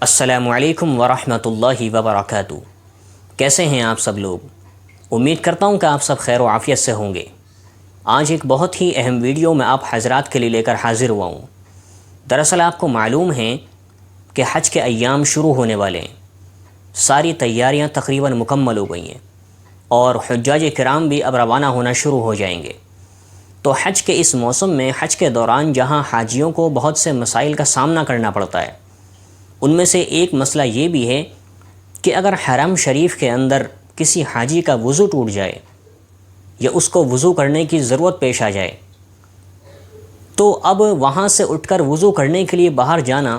السلام علیکم ورحمۃ اللہ وبرکاتہ۔ کیسے ہیں آپ سب لوگ؟ امید کرتا ہوں کہ آپ سب خیر و عافیت سے ہوں گے۔ آج ایک بہت ہی اہم ویڈیو میں آپ حضرات کے لیے لے کر حاضر ہوا ہوں۔ دراصل آپ کو معلوم ہے کہ حج کے ایام شروع ہونے والے ہیں، ساری تیاریاں تقریباً مکمل ہو گئی ہیں اور حجاج کرام بھی اب روانہ ہونا شروع ہو جائیں گے۔ تو حج کے اس موسم میں، حج کے دوران جہاں حاجیوں کو بہت سے مسائل کا سامنا کرنا پڑتا ہے، ان میں سے ایک مسئلہ یہ بھی ہے کہ اگر حرم شریف کے اندر کسی حاجی کا وضو ٹوٹ جائے یا اس کو وضو کرنے کی ضرورت پیش آ جائے تو اب وہاں سے اٹھ کر وضو کرنے کے لیے باہر جانا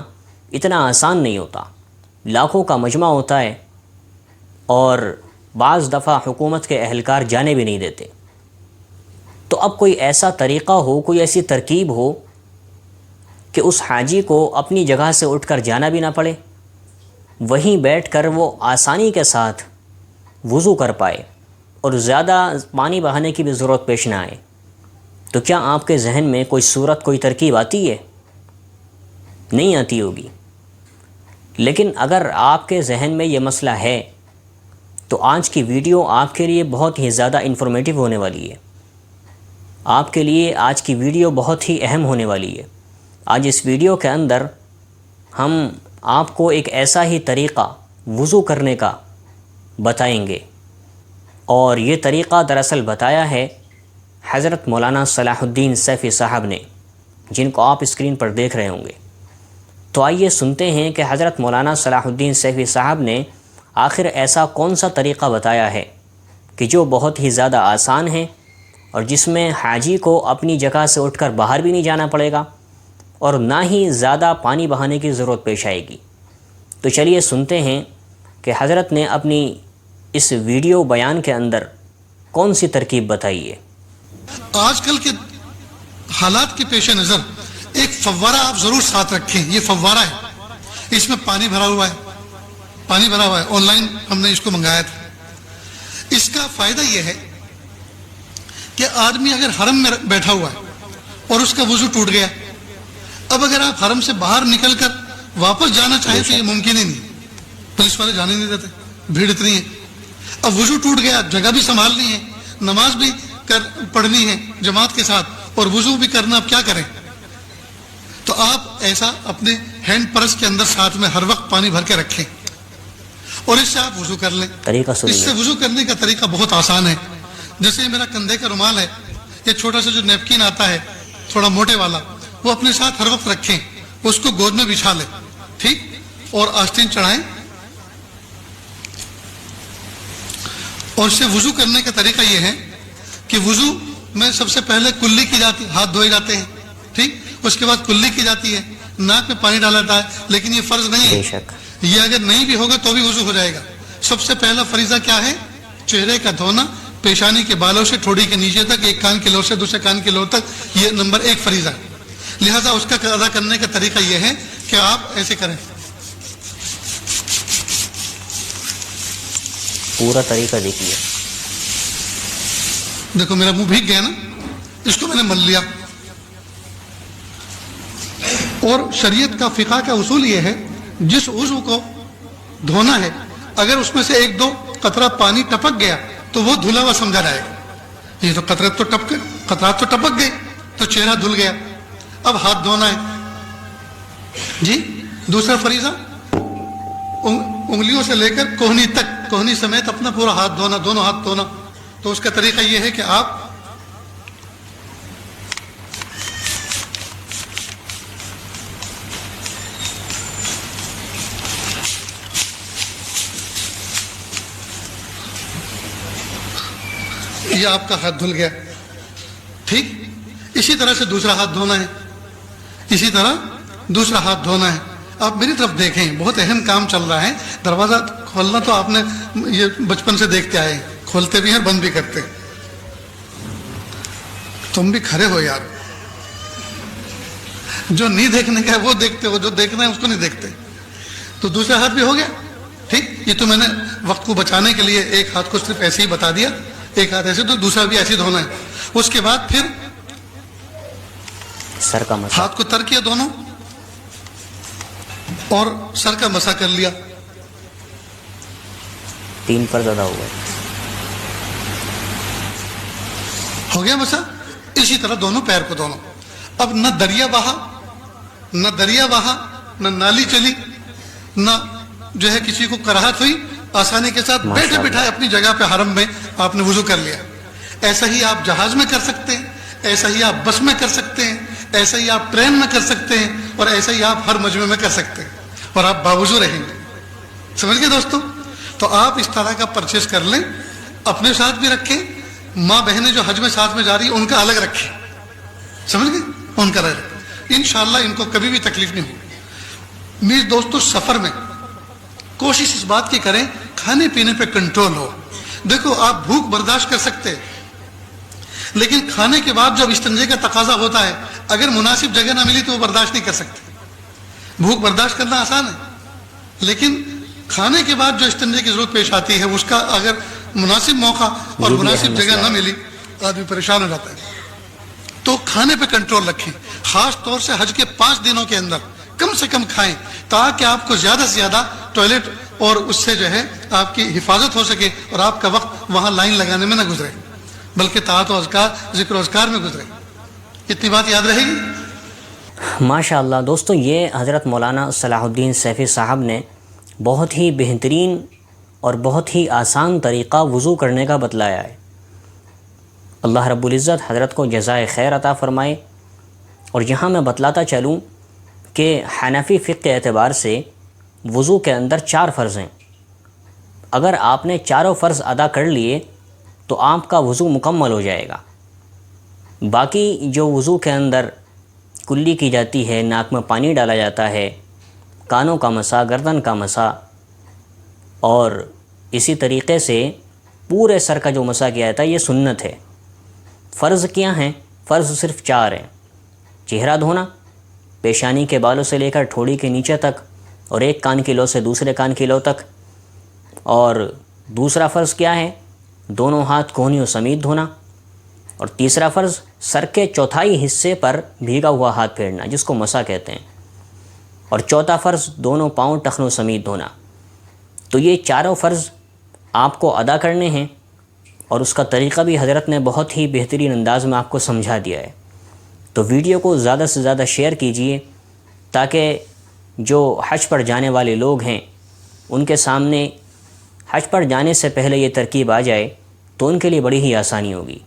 اتنا آسان نہیں ہوتا، لاکھوں کا مجمع ہوتا ہے اور بعض دفعہ حکومت کے اہلکار جانے بھی نہیں دیتے۔ تو اب کوئی ایسا طریقہ ہو، کوئی ایسی ترکیب ہو کہ اس حاجی کو اپنی جگہ سے اٹھ کر جانا بھی نہ پڑے، وہیں بیٹھ کر وہ آسانی کے ساتھ وضو کر پائے اور زیادہ پانی بہانے کی بھی ضرورت پیش نہ آئے۔ تو کیا آپ کے ذہن میں کوئی صورت، کوئی ترکیب آتی ہے؟ نہیں آتی ہوگی، لیکن اگر آپ کے ذہن میں یہ مسئلہ ہے تو آج کی ویڈیو آپ کے لیے بہت ہی زیادہ انفارمیٹیو ہونے والی ہے۔ آپ کے لیے آج کی ویڈیو بہت ہی اہم ہونے والی ہے۔ آج اس ویڈیو کے اندر ہم آپ کو ایک ایسا ہی طریقہ وضو کرنے کا بتائیں گے، اور یہ طریقہ دراصل بتایا ہے حضرت مولانا صلاح الدین سیفی صاحب نے، جن کو آپ اسکرین پر دیکھ رہے ہوں گے۔ تو آئیے سنتے ہیں کہ حضرت مولانا صلاح الدین سیفی صاحب نے آخر ایسا کون سا طریقہ بتایا ہے کہ جو بہت ہی زیادہ آسان ہے اور جس میں حاجی کو اپنی جگہ سے اٹھ کر باہر بھی نہیں جانا پڑے گا اور نہ ہی زیادہ پانی بہانے کی ضرورت پیش آئے گی۔ تو چلیے سنتے ہیں کہ حضرت نے اپنی اس ویڈیو بیان کے اندر کون سی ترکیب بتائی ہے۔ آج کل کے حالات کے پیش نظر ایک فوارہ آپ ضرور ساتھ رکھیں۔ یہ فوارہ ہے، اس میں پانی بھرا ہوا ہے، آن لائن ہم نے اس کو منگایا تھا۔ اس کا فائدہ یہ ہے کہ آدمی اگر حرم میں بیٹھا ہوا ہے اور اس کا وضو ٹوٹ گیا، اب اگر آپ حرم سے باہر نکل کر واپس جانا چاہیں تو یہ ممکن ہی نہیں، پولیس والے جانے نہیں دیتے، بھیڑ اتنی ہے۔ اب وضو ٹوٹ گیا، جگہ بھی سنبھالنی ہے، نماز بھی پڑھنی ہے جماعت کے ساتھ اور وضو بھی کرنا، اب کیا کریں؟ تو آپ ایسا اپنے ہینڈ پرس کے اندر ساتھ میں ہر وقت پانی بھر کے رکھیں اور اس سے آپ وضو کر لیں۔ اس سے وضو کرنے کا طریقہ بہت آسان ہے۔ جیسے میرا کندھے کا رومال ہے، یہ چھوٹا سا جو نیپکن آتا ہے تھوڑا موٹے والا، وہ اپنے ساتھ ہر وقت رکھیں، اس کو گود میں بچھا لیں، ٹھیک، اور آستین چڑھائیں اور اس سے وضو کرنے کا طریقہ یہ ہے کہ وضو میں سب سے پہلے کلی کی جاتی، ہاتھ دھوئے جاتے ہیں، ٹھیک، اس کے بعد کلی کی جاتی ہے، ناک میں پانی ڈالا جاتا ہے، لیکن یہ فرض نہیں ہے، یہ اگر نہیں بھی ہوگا تو بھی وضو ہو جائے گا۔ سب سے پہلا فریضہ کیا ہے؟ چہرے کا دھونا، پیشانی کے بالوں سے ٹھوڑی کے نیچے تک، ایک کان کے لوٹ سے دوسرے کان کے لوٹ تک، یہ نمبر 1 فریضہ ہے۔ لہذا اس کا ادا کرنے کا طریقہ یہ ہے کہ آپ ایسے کریں، پورا طریقہ دیکھیے۔ دیکھو میرا منہ بھیگ گیا نا، اس کو میں نے مل لیا۔ اور شریعت کا، فقہ کا اصول یہ ہے، جس عضو کو دھونا ہے اگر اس میں سے 1-2 قطرہ پانی ٹپک گیا تو وہ دھلا ہوا سمجھا جائے گا۔ یہ تو قطرات تو ٹپک گئے تو چہرہ دھل گیا، اب ہاتھ دھونا ہے جی۔ دوسرا فریضہ انگلیوں سے لے کر کوہنی تک، کوہنی سمیت اپنا پورا ہاتھ دھونا، دونوں ہاتھ دھونا۔ تو اس کا طریقہ یہ ہے کہ آپ یہ آپ کا ہاتھ دھل گیا، ٹھیک، اسی طرح سے دوسرا ہاتھ دھونا ہے، اسی طرح دوسرا ہاتھ دھونا ہے۔ آپ میری طرف دیکھیں، بہت اہم کام چل رہا ہے۔ دروازہ کھولنا تو آپ نے یہ بچپن سے دیکھتے آئے، کھولتے بھی ہیں بند بھی کرتے۔ تم بھی کھڑے ہو یار، جو نہیں دیکھنے کا ہے وہ دیکھتے ہو، جو دیکھنا ہے اس کو نہیں دیکھتے۔ تو دوسرا ہاتھ بھی ہو گیا، ٹھیک۔ یہ تو میں نے وقت کو بچانے کے لیے ایک ہاتھ کو صرف ایسے ہی بتا دیا، ایک ہاتھ ایسے، تو دوسرا بھی ایسے دھونا ہے۔ اس کے بعد پھر سر کا مسا، ہاتھ کو تر کیا دونوں، اور سر کا مسح کر لیا. 3 فرض ادا ہوا. ہو گیا مسح. اسی طرح دونوں پیر کو دونوں. اب نہ دریا بہا نہ نالی چلی نہ جو ہے کسی کو کراہت ہوئی, آسانی کے ساتھ بیٹھے بٹھائے اپنی جگہ پہ حرم میں آپ نے وضو کر لیا. ایسا ہی آپ جہاز میں کر سکتے ہیں, ایسا ہی آپ بس میں کر سکتے ہیں, ایسا ہی آپ ٹرین میں کر سکتے ہیں, اور ایسا ہی آپ ہر مجمع میں کر سکتے ہیں, اور آپ باوضو رہیں گے. سمجھ گئے دوستوں؟ تو آپ اس طرح کا پرچیز کر لیں, اپنے ساتھ بھی رکھیں, ماں بہنیں جو حج میں ساتھ میں جا رہی ہیں ان کا الگ رکھیں. سمجھ گئے؟ ان کا الگ رکھیں. انشاءاللہ ان کو کبھی بھی تکلیف نہیں ہوگی. میرے دوستوں, سفر میں کوشش اس بات کی کریں کھانے پینے پہ کنٹرول ہو. دیکھو آپ بھوک برداشت کر سکتے ہیں, لیکن کھانے کے بعد جب استنجے کا تقاضا ہوتا ہے, اگر مناسب جگہ نہ ملی تو وہ برداشت نہیں کر سکتے. بھوک برداشت کرنا آسان ہے, لیکن کھانے کے بعد جو استنجے کی ضرورت پیش آتی ہے اس کا اگر مناسب موقع اور مناسب جگہ نہ ملی تو آدمی پریشان ہو جاتا ہے. تو کھانے پہ کنٹرول رکھیں, خاص طور سے حج کے 5 دنوں کے اندر کم سے کم کھائیں, تاکہ آپ کو زیادہ سے زیادہ ٹوائلٹ اور اس سے جو ہے آپ کی حفاظت ہو سکے, اور آپ کا وقت وہاں لائن لگانے میں نہ گزرے, بلکہ طاعت و اذکار, ذکر و اذکار میں گزرے. اتنی بات یاد رہے گی. ماشاء اللہ دوستوں, یہ حضرت مولانا صلاح الدین سیفی صاحب نے بہت ہی بہترین اور بہت ہی آسان طریقہ وضو کرنے کا بتلایا ہے. اللہ رب العزت حضرت کو جزائے خیر عطا فرمائے. اور یہاں میں بتلاتا چلوں کہ حنفی فقہ کے اعتبار سے وضو کے اندر 4 فرض ہیں. اگر آپ نے چاروں فرض ادا کر لیے تو آپ کا وضو مکمل ہو جائے گا. باقی جو وضو کے اندر کلی کی جاتی ہے, ناک میں پانی ڈالا جاتا ہے, کانوں کا مسح, گردن کا مسح, اور اسی طریقے سے پورے سر کا جو مسح کیا جاتا ہے, یہ سنت ہے. فرض کیا ہیں؟ فرض صرف 4 ہیں. چہرہ دھونا, پیشانی کے بالوں سے لے کر ٹھوڑی کے نیچے تک, اور ایک کان کی لو سے دوسرے کان کی لو تک. اور دوسرا فرض کیا ہے؟ دونوں ہاتھ کونیوں سمیت دھونا. اور تیسرا فرض سر کے چوتھائی حصے پر بھیگا ہوا ہاتھ پھیرنا, جس کو مسح کہتے ہیں. اور چوتھا فرض دونوں پاؤں ٹخنوں سمیت دھونا. تو یہ چاروں فرض آپ کو ادا کرنے ہیں, اور اس کا طریقہ بھی حضرت نے بہت ہی بہترین انداز میں آپ کو سمجھا دیا ہے. تو ویڈیو کو زیادہ سے زیادہ شیئر کیجئے, تاکہ جو حج پر جانے والے لوگ ہیں ان کے سامنے حج پر جانے سے پہلے یہ ترکیب آ جائے تو ان کے لیے بڑی ہی آسانی ہوگی.